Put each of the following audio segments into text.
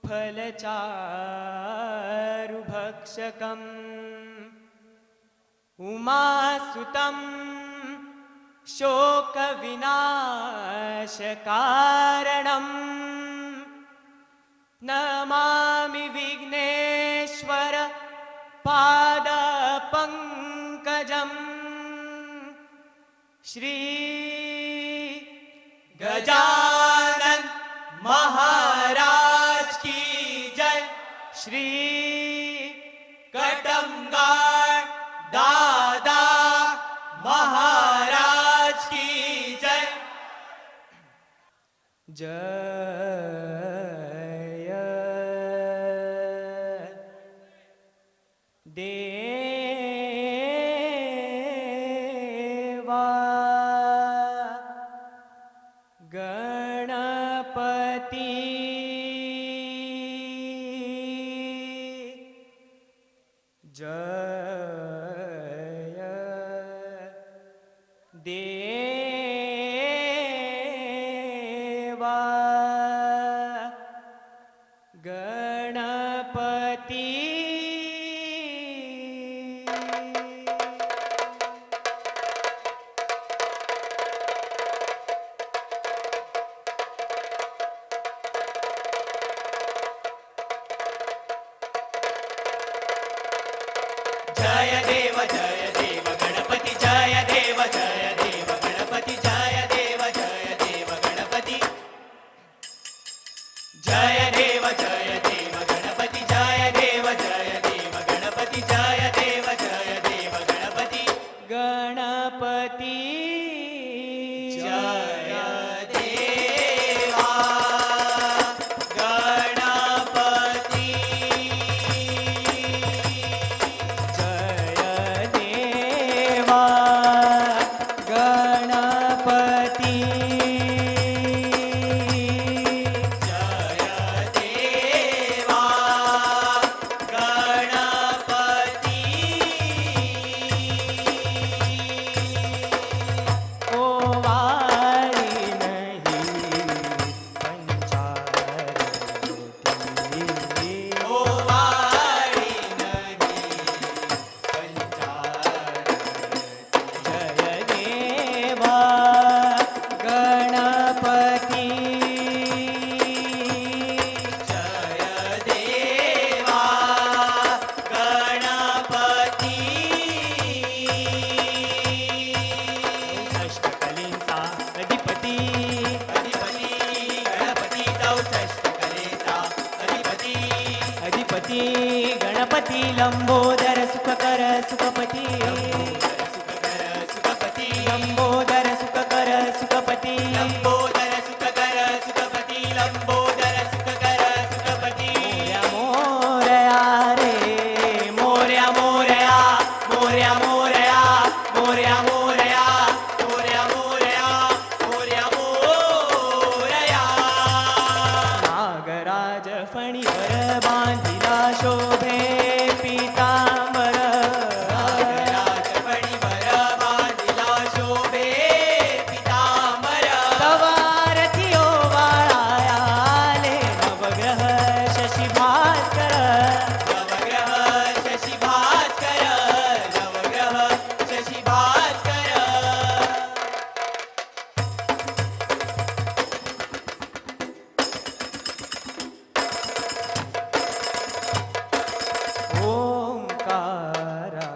फलचारुभक्षकम् उमासुतं शोकविनाशकारणम् नमामि विघ्नेश्वर पादपङ्कजम् श्री गजानन महाराज की जय। श्री कटमगाळ दादा महाराज की जय। जय देवा गणपती जय देवा गणपती जय देव गणपती जय देव गणपती जय देव गणपती जय देव गणपती जय देव गणपती जय देव गणपती गणपती जय देवा गणपती जय देवा गणपती जय देवा गणपती ओ वारी नहीं पंचारती ओ वारी नहीं पंचारती जय देवा गणपती जय देवा गणपती षष्टकलेचा अधिपती गणपती षष्टकलेचा अधिपती गणपती लंबोदर सुखकर सुखपती लंबोदर सुखकर सुखपती लंबोदर सुखकर सुखपती लंबोदर सुखकर सुखपती मोरया रे मोरया मोरया मोरया मोरया मोरया मोरया मोरया मोरया मोरया मोरया नागराज फणीवर बांधिला शोभे पीतांबर नागराज फणीवर बांधिला शोभे पीतांबर तवारती ओवाळायाले नवग्रह शशी भास्कर नवग्रह शशी भास्कर नवग्रह शशी भास्कर ओंकारा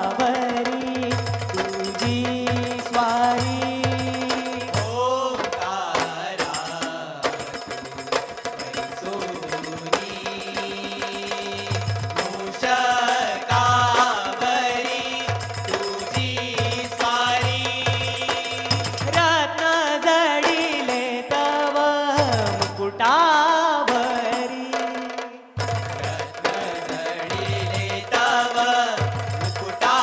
मुषकावरी तुझी स्वारी ओंकारा मुषकावरी तुझी स्वारी रत्न जडिले तव मुकुटावरी रत्न जडिले तव मुकुटा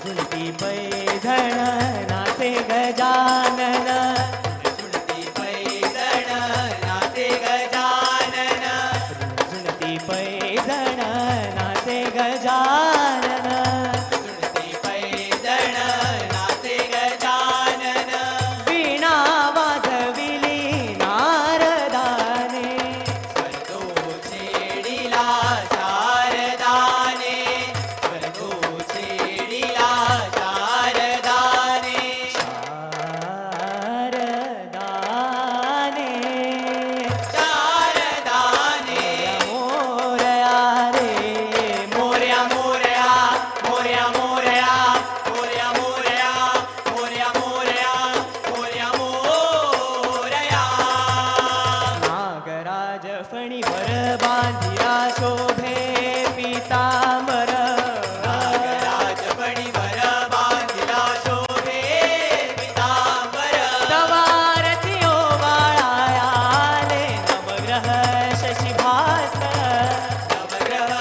झुणती पैधण नाचे गजानन झुणती पैजण नाचे गजानन झुणती पैधण नाचे गजानन झुणती पैजण नाचे गजानन वीणा वाजविली नारदाने स्वर्गो छेडिला शारदाने स्वर्गो छेडिला शारदाने शारदाने शारदाने मोरया रे मोरया मोरया मोरया मोरया मोरया मोरया मोरया मोरया मोरया मोरया नागराज फणीवर बांधिला शोभे पीतांबर नागराज फणीवर बांधिला शोभे पीतांबर तवारती ओवाळायाले नवग्रह शशिभास्कर नवग्रह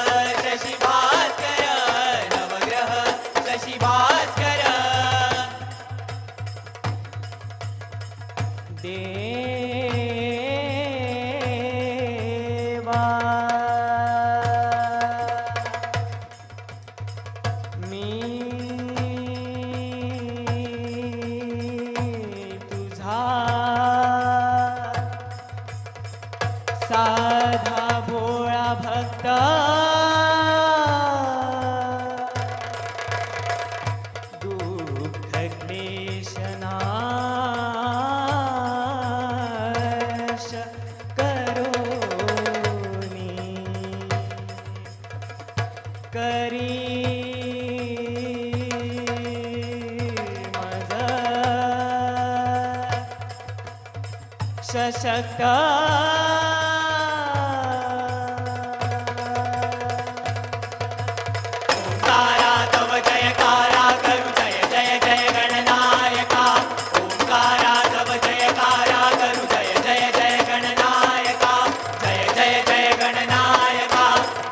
शशी भास्कर नवग्रह शशी भास्कर देवा मी तुझा साधा भोळा भक्त दुःख क्लेश नाश करोनी करी मज सशक्त ओंकारा तव जयकारा करू जय जय जय गणनायका ओंकारा तव जयकारा करू जय जय जय गणनायका जय जय जय गणनायका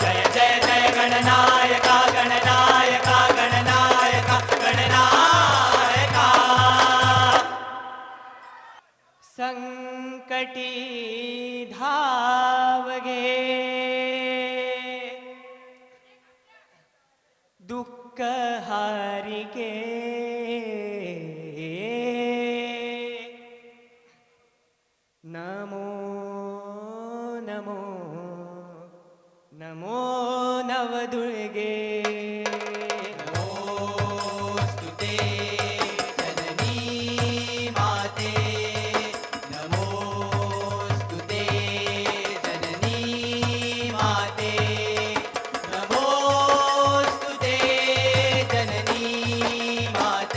जय जय जय गणनायका गणनायका गणनायका गणनायका संकटी धावगे दुःख हारिके नमो नमो नमो नवदुर्गे नमोस्तुते जननी माते नमोस्तुते जननी माते नमोस्तुते जननी माते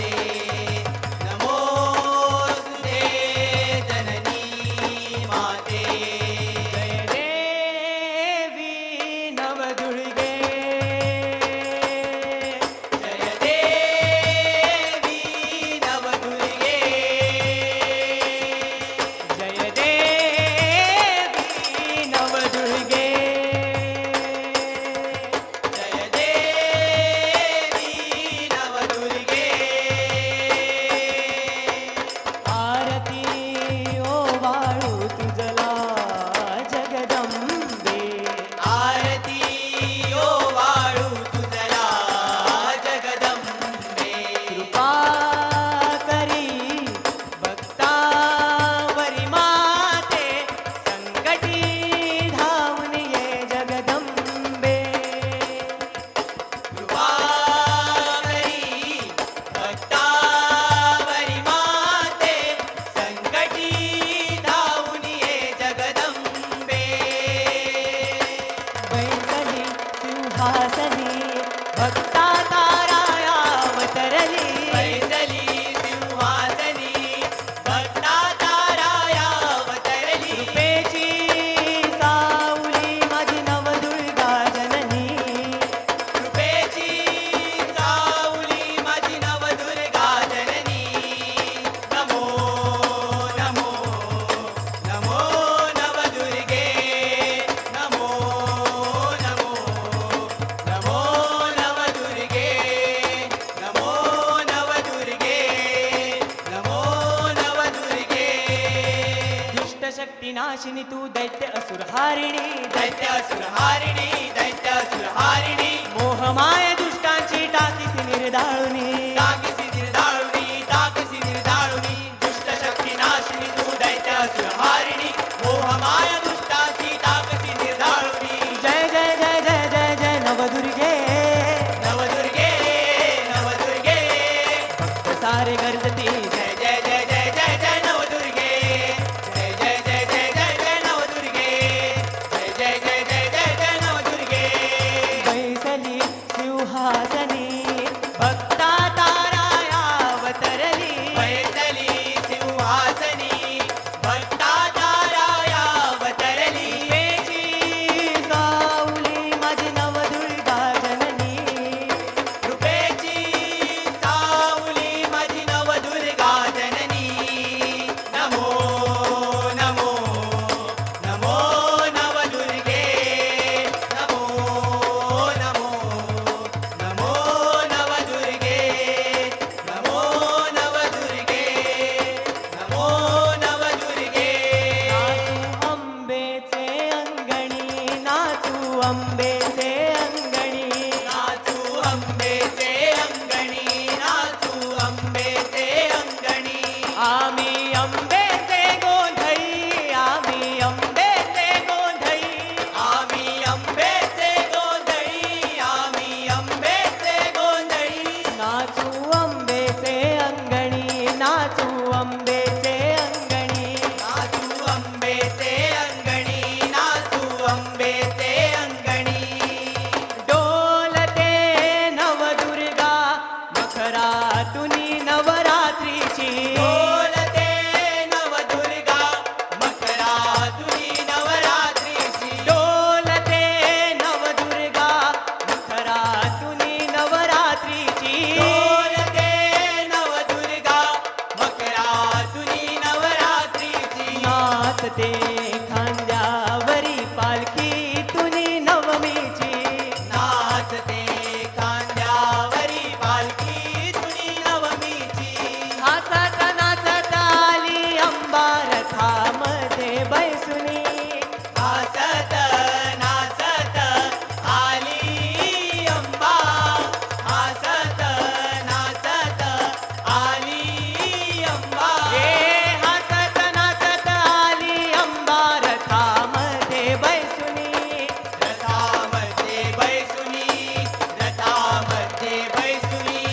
नाशिनी तू दैत्य असुर हारिणी दैत्य असुरहारिणी दैत्य असुरहारिणी मोहमाय दुष्टांची टाकीसी निर्दाळुनी ताकसी निर्दाळुनी दुष्ट शक्ती नाशिनी तू दैत्य असुरहारिणी मोहमाय दुष्टाची ताकसी निर्दाळुनी जय जय जय जय जय जय नवदुर्गे नवदुर्गे नवदुर्गे भक्त सारे गरजती जय जय जय जय जय जय नवदुर्गे जय जय जय जय जय जय नवदुर्गे जय जय जय जय जय जय नवदुर्गे बैसली सिंहासनी भक्ता ताराया अवतरली बैसली सिंहासनी भक्ता ताराया अवतरली कृपेची सावली माझी नवदुर्गा जननी कृपेची सावली माझी नवदुर्गा जननी नमो नमो नमो नवदुर्गे नमो नमो नमो नवदुर्गे नमो नवदुर्गे नमो नवदुर्गे नाचू अंबेचे अंगणी नाचू अंबेचे अंगणी नाचू अंबेचे अंगणी नाचू अंबेचे अंगणी आम्ही अंबेचे गोंधळी आम्ही अंबेचे गोंधळी आम्ही अंबेचे गोंधळी आम्ही अंबेचे गोंधळी नाचू अंबेचे अंगणी नाचू अंबेचे अंगणी नाचू अंबेचे अंगणी नाचू अंबेचे अंगणी डोलते नवदुर्गा मखरातुनी नवरात्रीची बोलते नवदुर्गा मकरातुनी नवरात्रीची डोलते नवदुर्गा मखरातुनी नवरात्रीची बोलते नवदुर्गा मकरातुनी नवरात्रीची नाचते खांद्यावरी पालखी तुनी नवमीची नाचते खांद्यावरी पालखी तुनी नवमीची हसत नाचत आली अंबारथामध्ये बैसुनी हसत नाचत आली अंबा हसत नाचत आली अंबा हे हसत नाचत आली अंबारथामध्ये बैसुनी रथामध्ये बैसुनी रथामध्ये बैसुनी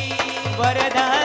वरदान